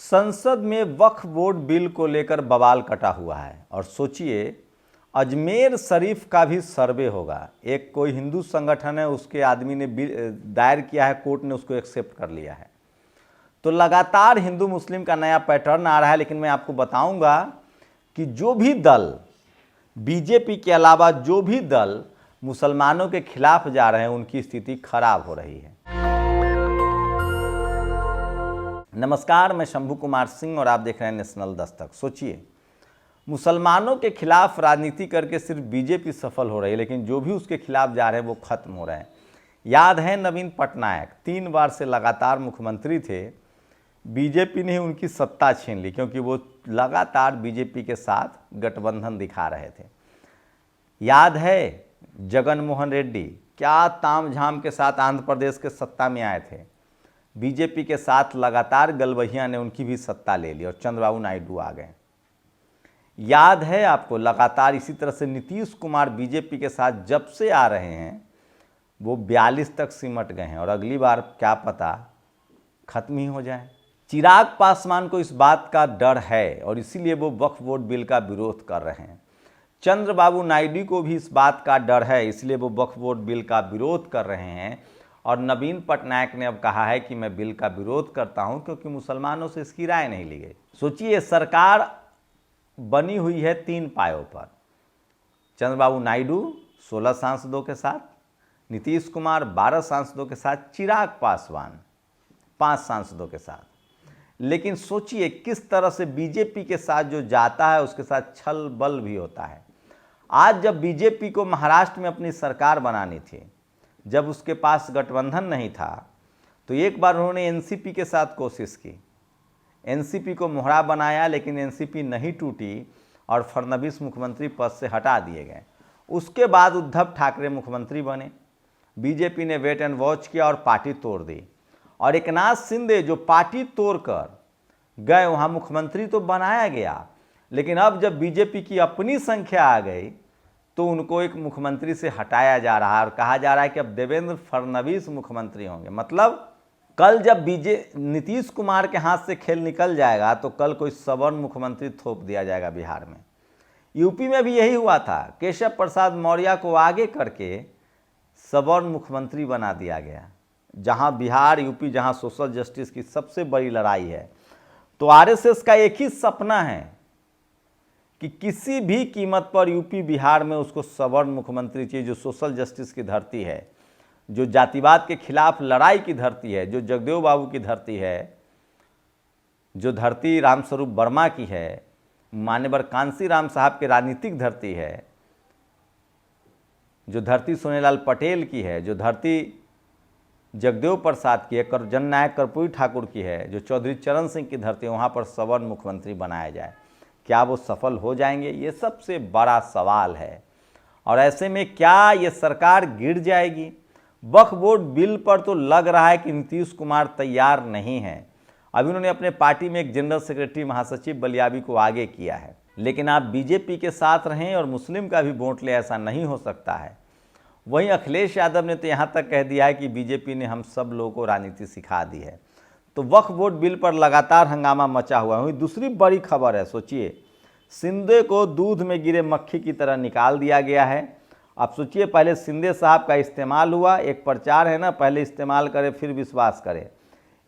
संसद में वक्फ board bill को लेकर बवाल कटा हुआ है। और सोचिए, अजमेर शरीफ का भी सर्वे होगा। एक कोई हिंदू संगठन है, उसके आदमी ने दायर किया है, कोर्ट ने उसको एक्सेप्ट कर लिया है। तो लगातार हिंदू मुस्लिम का नया पैटर्न आ रहा है। लेकिन मैं आपको बताऊंगा कि जो भी दल, बीजेपी के अलावा जो भी दल मुसलमानों के खिलाफ जा रहे हैं, उनकी स्थिति खराब हो रही है। नमस्कार, मैं शंभू कुमार सिंह और आप देख रहे हैं नेशनल दस्तक। सोचिए, मुसलमानों के खिलाफ राजनीति करके सिर्फ बीजेपी सफल हो रही है, लेकिन जो भी उसके खिलाफ जा रहे हैं वो खत्म हो रहे हैं। याद है, नवीन पटनायक 3 बार से लगातार मुख्यमंत्री थे, बीजेपी ने उनकी सत्ता छीन ली, क्योंकि वो लगातार बीजेपी के साथ गठबंधन दिखा रहे थे। याद है, जगन मोहन रेड्डी क्या तामझाम के साथ आंध्र प्रदेश के सत्ता में आए थे। बीजेपी के साथ लगातार गलबहिया ने उनकी भी सत्ता ले ली और चंद्रबाबू नायडू आ गए। याद है आपको, लगातार इसी तरह से नीतीश कुमार बीजेपी के साथ जब से आ रहे हैं वो 42 तक सिमट गए हैं और अगली बार क्या पता खत्म ही हो जाए। चिराग पासवान को इस बात का डर है और इसीलिए वो वक्फ बोर्ड बिल का विरोध कर रहे हैं। चंद्रबाबू नायडू को भी इस बात का डर है, इसलिए वो वक्फ बोर्ड बिल का विरोध कर रहे हैं। और नवीन पटनायक ने अब कहा है कि मैं बिल का विरोध करता हूं क्योंकि मुसलमानों से इसकी राय नहीं ली गई। सोचिए, सरकार बनी हुई है 3 पायों पर। चंद्रबाबू नायडू 16 सांसदों के साथ, नीतीश कुमार 12 सांसदों के साथ, चिराग पासवान 5 सांसदों के साथ। लेकिन सोचिए किस तरह से बीजेपी के साथ जो जाता है उसके साथ छल बल भी होता है। आज जब बीजेपी को महाराष्ट्र में अपनी सरकार बनानी थी, जब उसके पास गठबंधन नहीं था, तो एक बार उन्होंने एनसीपी के साथ कोशिश की, एनसीपी को मोहरा बनाया, लेकिन एनसीपी नहीं टूटी और फडणवीस मुख्यमंत्री पद से हटा दिए गए। उसके बाद उद्धव ठाकरे मुख्यमंत्री बने, बीजेपी ने वेट एंड वॉच किया और पार्टी तोड़ दी। और एकनाथ शिंदे जो पार्टी तोड़कर गए, वहाँ मुख्यमंत्री तो बनाया गया, लेकिन अब जब बीजेपी की अपनी संख्या आ गई तो उनको एक मुख्यमंत्री से हटाया जा रहा है और कहा जा रहा है कि अब देवेंद्र फडणवीस मुख्यमंत्री होंगे। मतलब कल जब नीतीश कुमार के हाथ से खेल निकल जाएगा तो कल कोई सवर्ण मुख्यमंत्री थोप दिया जाएगा बिहार में। यूपी में भी यही हुआ था, केशव प्रसाद मौर्य को आगे करके सवर्ण मुख्यमंत्री बना दिया गया। जहां बिहार, यूपी, जहां सोशल जस्टिस की सबसे बड़ी लड़ाई है, तो आरएसएस का एक ही सपना है कि किसी भी कीमत पर यूपी बिहार में उसको सवर्ण मुख्यमंत्री चाहिए, जो सोशल जस्टिस की धरती है, जो जातिवाद के खिलाफ लड़ाई की धरती है, जो जगदेव बाबू की धरती है, जो धरती रामस्वरूप वर्मा की है, मान्यवर कांसी राम साहब के राजनीतिक धरती है, जो धरती सोनेलाल पटेल की है, जो धरती जगदेव प्रसाद की है, जननायक कर्पूरी ठाकुर की है, जो चौधरी चरण सिंह की धरती है, वहाँ पर सवर्ण मुख्यमंत्री बनाया जाए। क्या वो सफल हो जाएंगे? ये सबसे बड़ा सवाल है। और ऐसे में क्या ये सरकार गिर जाएगी? वक्फ बोर्ड बिल पर तो लग रहा है कि नीतीश कुमार तैयार नहीं है। अभी उन्होंने अपने पार्टी में एक जनरल सेक्रेटरी महासचिव बलियाबी को आगे किया है, लेकिन आप बीजेपी के साथ रहें और मुस्लिम का भी वोट ले, ऐसा नहीं हो सकता है। वहीं अखिलेश यादव ने तो यहाँ तक कह दिया है कि बीजेपी ने हम सब लोगों को राजनीति सिखा दी है। तो वक्फ बोर्ड बिल पर लगातार हंगामा मचा हुआ है। वहीं दूसरी बड़ी खबर है, सोचिए, शिंदे को दूध में गिरे मक्खी की तरह निकाल दिया गया है। अब सोचिए, पहले शिंदे साहब का इस्तेमाल हुआ, एक प्रचार है ना, पहले इस्तेमाल करे फिर विश्वास करे।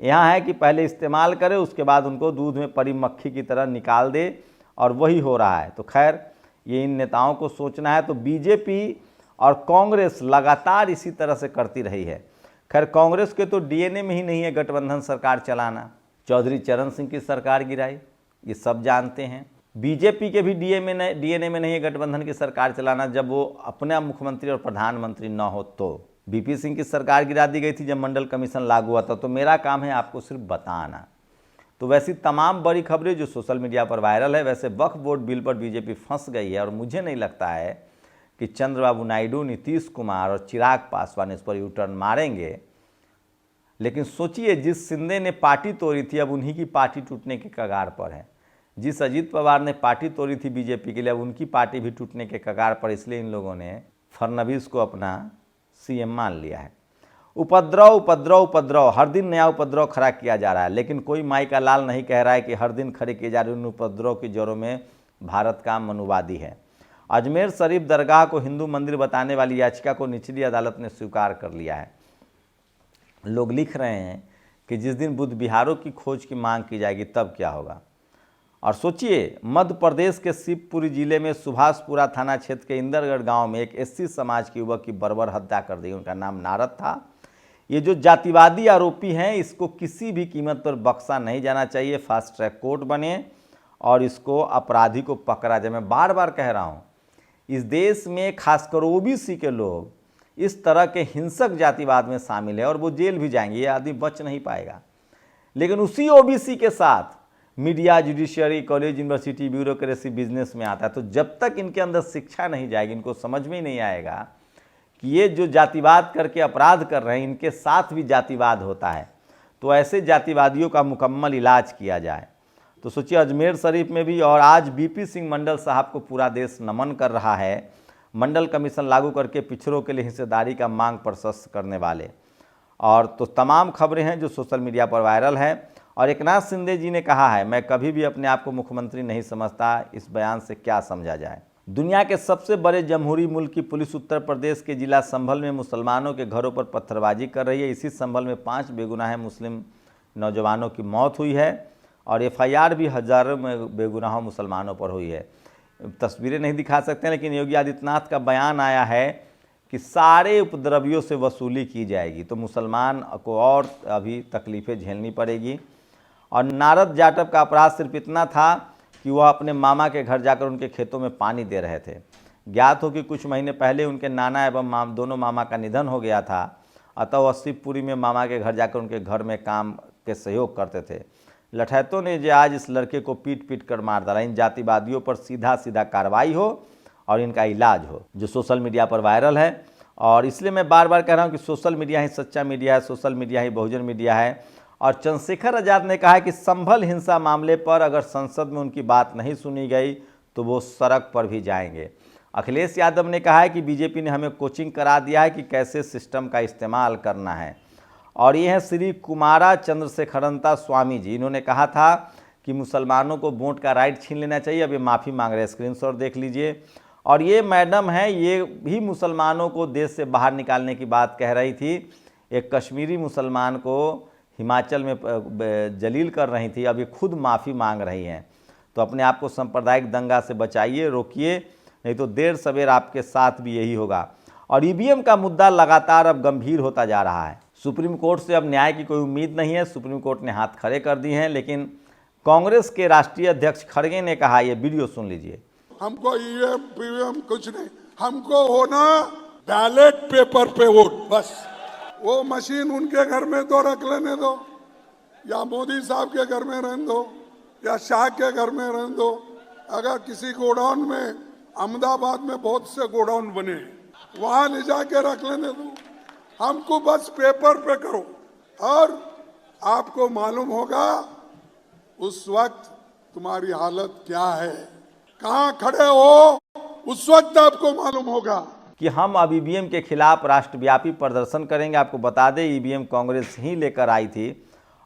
यहाँ है कि पहले इस्तेमाल करे, उसके बाद उनको दूध में पड़ी मक्खी की तरह निकाल दे, और वही हो रहा है। तो खैर, ये इन नेताओं को सोचना है। तो बीजेपी और कांग्रेस लगातार इसी तरह से करती रही है। खैर, कांग्रेस के तो डीएनए में ही नहीं है गठबंधन सरकार चलाना। चौधरी चरण सिंह की सरकार गिराई, ये सब जानते हैं। बीजेपी के भी डीएनए में नहीं है गठबंधन की सरकार चलाना, जब वो अपना मुख्यमंत्री और प्रधानमंत्री न हो। तो बीपी सिंह की सरकार गिरा दी गई थी जब मंडल कमीशन लागू हुआ था। तो मेरा काम है आपको सिर्फ बताना। तो वैसी तमाम बड़ी खबरें जो सोशल मीडिया पर वायरल है, वैसे वक्फ बोर्ड बिल पर बीजेपी फंस गई है और मुझे नहीं लगता है कि चंद्रबाबू नायडू, नीतीश कुमार और चिराग पासवान इस पर यू टर्न मारेंगे। लेकिन सोचिए, जिस शिंदे ने पार्टी तोड़ी थी, अब उन्हीं की पार्टी टूटने के कगार पर है। जिस अजीत पवार ने पार्टी तोड़ी थी बीजेपी के लिए, अब उनकी पार्टी भी टूटने के कगार पर। इसलिए इन लोगों ने फडणवीस को अपना सीएम मान लिया है। उपद्रव उपद्रव उपद्रव, हर दिन नया उपद्रव खड़ा किया जा रहा है, लेकिन कोई माई का लाल नहीं कह रहा है कि हर दिन खड़े किए जा रहे उन उपद्रव की जड़ों में भारत का मनुवादी है। अजमेर शरीफ दरगाह को हिंदू मंदिर बताने वाली याचिका को निचली अदालत ने स्वीकार कर लिया है। लोग लिख रहे हैं कि जिस दिन बुद्ध विहारों की खोज की मांग की जाएगी तब क्या होगा। और सोचिए, मध्य प्रदेश के शिवपुरी जिले में सुभाषपुरा थाना क्षेत्र के इंदरगढ़ गांव में एक एससी समाज के युवक की बर्बर हत्या कर दी। उनका नाम नारद था। ये जो जातिवादी आरोपी हैं, इसको किसी भी कीमत पर बख्शा नहीं जाना चाहिए। फास्ट ट्रैक कोर्ट बने और इसको अपराधी को पकड़ा जाए। मैं बार बार कह रहा हूँ, इस देश में खासकर ओबीसी के लोग इस तरह के हिंसक जातिवाद में शामिल है और वो जेल भी जाएंगे, ये आदमी बच नहीं पाएगा। लेकिन उसी ओबीसी के साथ media, judiciary, college, university, bureaucracy business में आता है। तो जब तक इनके अंदर शिक्षा नहीं जाएगी, इनको समझ में ही नहीं आएगा कि ये जो जातिवाद करके अपराध कर रहे हैं, इनके साथ भी जातिवाद होता है, तो ऐसे जातिवादियों का मुकम्मल इलाज किया जाए। तो सोचिए, अजमेर शरीफ में भी, और आज बीपी सिंह मंडल साहब को पूरा देश नमन कर रहा है। मंडल कमीशन लागू करके पिछड़ों के लिए हिस्सेदारी का मांग प्रशस्त करने वाले। और तो तमाम खबरें हैं जो सोशल मीडिया पर वायरल हैं। और एकनाथ शिंदे जी ने कहा है, मैं कभी भी अपने आप को मुख्यमंत्री नहीं समझता। इस बयान से क्या समझा जाए। दुनिया के सबसे बड़े जमहूरी मुल्क की पुलिस उत्तर प्रदेश के जिला संभल में मुसलमानों के घरों पर पत्थरबाजी कर रही है। इसी संभल में 5 बेगुनाह मुस्लिम नौजवानों की मौत हुई है और एफआईआर भी हजारों में बेगुनाह मुसलमानों पर हुई है। तस्वीरें नहीं दिखा सकते हैं, लेकिन योगी आदित्यनाथ का बयान आया है कि सारे उपद्रवियों से वसूली की जाएगी, तो मुसलमान को और अभी तकलीफ़ें झेलनी पड़ेगी। और नारद जाटव का अपराध सिर्फ इतना था कि वह अपने मामा के घर जाकर उनके खेतों में पानी दे रहे थे। ज्ञात हो कि कुछ महीने पहले उनके नाना एवं दोनों मामा का निधन हो गया था, अतः वह शिवपुरी में मामा के घर जाकर उनके घर में काम के सहयोग करते थे। लठैतों ने जो आज इस लड़के को पीट पीट कर मार डाला। इन जातिवादियों पर सीधा सीधा कार्रवाई हो और इनका इलाज हो, जो सोशल मीडिया पर वायरल है। और इसलिए मैं बार बार कह रहा हूँ कि सोशल मीडिया ही सच्चा मीडिया है, सोशल मीडिया ही बहुजन मीडिया है। और चंद्रशेखर आज़ाद ने कहा है कि संभल हिंसा मामले पर अगर संसद में उनकी बात नहीं सुनी गई तो वो सड़क पर भी जाएंगे। अखिलेश यादव ने कहा है कि बीजेपी ने हमें कोचिंग करा दिया है कि कैसे सिस्टम का इस्तेमाल करना है। और ये हैं श्री कुमारा चंद्रशेखरंता स्वामी जी। इन्होंने कहा था कि मुसलमानों को वोट का राइट छीन लेना चाहिए। अब ये माफ़ी मांग रहे हैं, स्क्रीनशॉट देख लीजिए। और ये मैडम है, ये भी मुसलमानों को देश से बाहर निकालने की बात कह रही थी। एक कश्मीरी मुसलमान को हिमाचल में जलील कर रही थी, अब ये खुद माफ़ी मांग रही हैं। तो अपने आप को सांप्रदायिक दंगा से बचाइए, रोकिए, नहीं तो देर सवेर आपके साथ भी यही होगा। और ईवीएम का मुद्दा लगातार अब गंभीर होता जा रहा है। सुप्रीम कोर्ट से अब न्याय की कोई उम्मीद नहीं है। सुप्रीम कोर्ट ने हाथ खड़े कर दिए हैं, लेकिन कांग्रेस के राष्ट्रीय अध्यक्ष खड़गे ने कहा, ये वीडियो सुन लीजिए। हमको ईवीएम पीवीएम कुछ नहीं, हमको होना बैलेट पेपर पे वोट बस। वो मशीन उनके घर में तो रख लेने दो, या मोदी साहब के घर में रहने दो, या शाह के घर में रहने दो। अगर किसी गोडाउन में, अहमदाबाद में बहुत से गोडाउन बने, वहां ले जाके रख लेने दो। हमको बस पेपर पे करो, और आपको मालूम होगा उस वक्त तुम्हारी हालत क्या है, कहां खड़े हो, उस वक्त आपको मालूम होगा कि हम अब ईवीएम के खिलाफ राष्ट्रव्यापी प्रदर्शन करेंगे। आपको बता दें, ईवीएम कांग्रेस ही लेकर आई थी।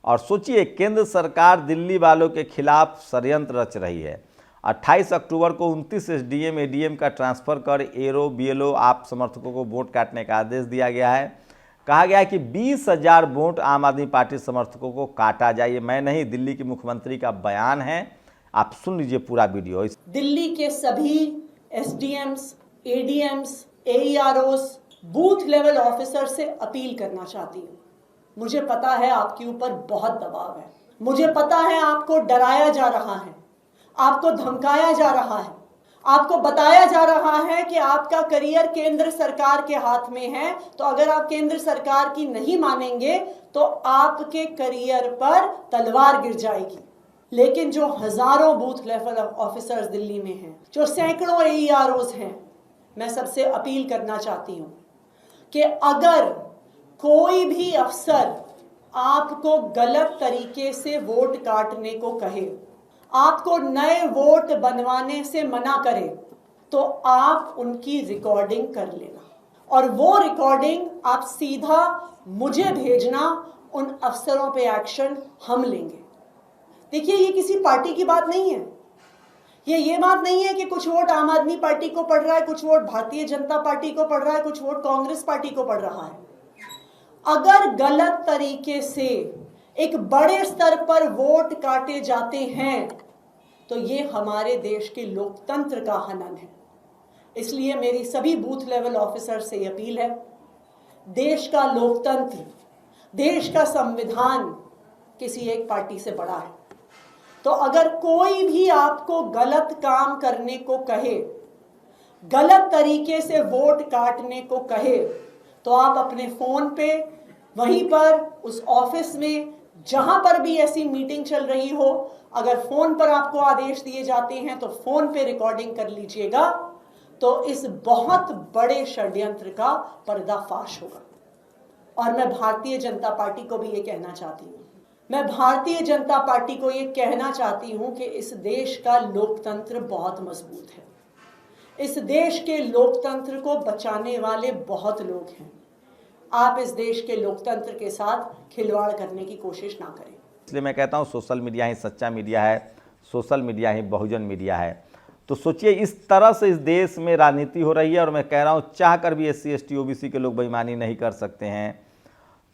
और सोचिए, केंद्र सरकार दिल्ली वालों के खिलाफ षड्यंत्र रच रही है। 28 अक्टूबर को 29 एसडीएम एडीएम का ट्रांसफर कर एरो बीएलओ आप समर्थकों को वोट काटने का आदेश दिया गया है। कहा गया है कि 20,000 वोट आम आदमी पार्टी समर्थकों को काटा जाए। मैं नहीं, दिल्ली के मुख्यमंत्री का बयान है, आप सुन लीजिए पूरा वीडियो। दिल्ली के सभी एसडीएम्स, एडीएम्स, एईआरओस, बूथ लेवल ऑफिसर से अपील करना चाहती हूँ। मुझे पता है आपके ऊपर बहुत दबाव है, मुझे पता है आपको डराया जा रहा है, आपको धमकाया जा रहा है, आपको बताया जा रहा है कि आपका करियर केंद्र सरकार के हाथ में है, तो अगर आप केंद्र सरकार की नहीं मानेंगे तो आपके करियर पर तलवार गिर जाएगी। लेकिन जो हजारों बूथ लेवल ऑफिसर्स दिल्ली में हैं, जो सैकड़ों एईआरओस हैं, मैं सबसे अपील करना चाहती हूं कि अगर कोई भी अफसर आपको गलत तरीके से वोट काटने को कहे, आपको नए वोट बनवाने से मना करे, तो आप उनकी रिकॉर्डिंग कर लेना, और वो रिकॉर्डिंग आप सीधा मुझे भेजना, उन अफसरों पे एक्शन हम लेंगे। देखिए, ये किसी पार्टी की बात नहीं है, ये बात नहीं है कि कुछ वोट आम आदमी पार्टी को पड़ रहा है, कुछ वोट भारतीय जनता पार्टी को पड़ रहा है, कुछ वोट कांग्रेस पार्टी को पड़ रहा है। अगर गलत तरीके से एक बड़े स्तर पर वोट काटे जाते हैं तो ये हमारे देश के लोकतंत्र का हनन है। इसलिए मेरी सभी बूथ लेवल ऑफिसर से अपील है, देश का लोकतंत्र, देश का संविधान किसी एक पार्टी से बड़ा है। तो अगर कोई भी आपको गलत काम करने को कहे, गलत तरीके से वोट काटने को कहे, तो आप अपने फोन पे, वहीं पर उस ऑफिस में जहां पर भी ऐसी मीटिंग चल रही हो, अगर फोन पर आपको आदेश दिए जाते हैं तो फोन पे रिकॉर्डिंग कर लीजिएगा, तो इस बहुत बड़े षड्यंत्र का पर्दाफाश होगा। और मैं भारतीय जनता पार्टी को भी ये कहना चाहती हूँ, मैं भारतीय जनता पार्टी को ये कहना चाहती हूँ कि इस देश का लोकतंत्र बहुत मजबूत है। इस देश के लोकतंत्र को बचाने वाले बहुत लोग हैं। आप इस देश के लोकतंत्र के साथ खिलवाड़ करने की कोशिश ना करें। इसलिए मैं कहता हूँ सोशल मीडिया ही सच्चा मीडिया है, सोशल मीडिया ही बहुजन मीडिया है। तो सोचिए, इस तरह से इस देश में राजनीति हो रही है, और मैं कह रहा हूँ चाह कर भी SC ST OBC के लोग बेईमानी नहीं कर सकते हैं।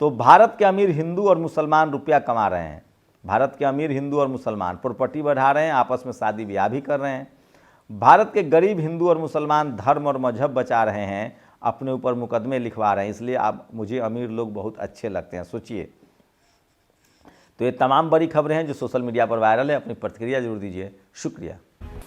तो भारत के अमीर हिंदू और मुसलमान रुपया कमा रहे हैं, भारत के अमीर हिंदू और मुसलमान प्रॉपर्टी बढ़ा रहे हैं, आपस में शादी ब्याह भी कर रहे हैं। भारत के गरीब हिंदू और मुसलमान धर्म और मजहब बचा रहे हैं, अपने ऊपर मुकदमे लिखवा रहे हैं। इसलिए आप मुझे अमीर लोग बहुत अच्छे लगते हैं। सोचिए, तो ये तमाम बड़ी खबरें हैं जो सोशल मीडिया पर वायरल है। अपनी प्रतिक्रिया जरूर दीजिए। शुक्रिया।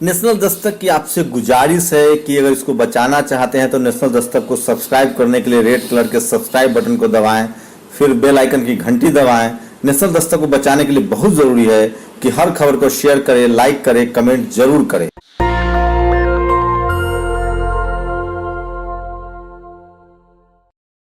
नेशनल दस्तक की आपसे गुजारिश है कि अगर इसको बचाना चाहते हैं तो नेशनल दस्तक को सब्सक्राइब करने के लिए रेड कलर के सब्सक्राइब बटन को दबाएं, फिर बेल आइकन की घंटी दबाएं। नेशनल दस्तक को बचाने के लिए बहुत जरूरी है कि हर खबर को शेयर करें, लाइक करें, कमेंट जरूर करें।